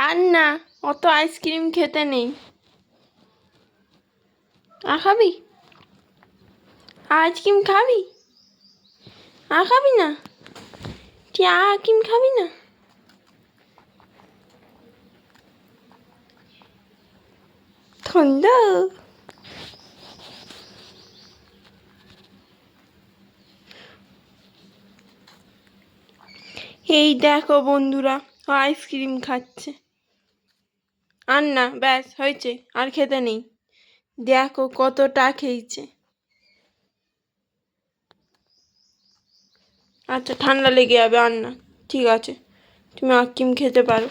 আর না, অত আইসক্রিম খেতে নেই। আর খাবি? আইসক্রিম খাবি? আর খাবি না? তুই আইসক্রিম খাবি না? ঠান্ডা। এই দেখো বন্ধুরা, আইসক্রিম খাচ্ছে। আর না, ব্যাস হয়েছে, আর খেতে নেই। দেখো কতটা খেয়েছে। আচ্ছা, ঠান্ডা লেগে যাবে, আর না, ঠিক আছে, তুমি আইসক্রিম খেতে পারো।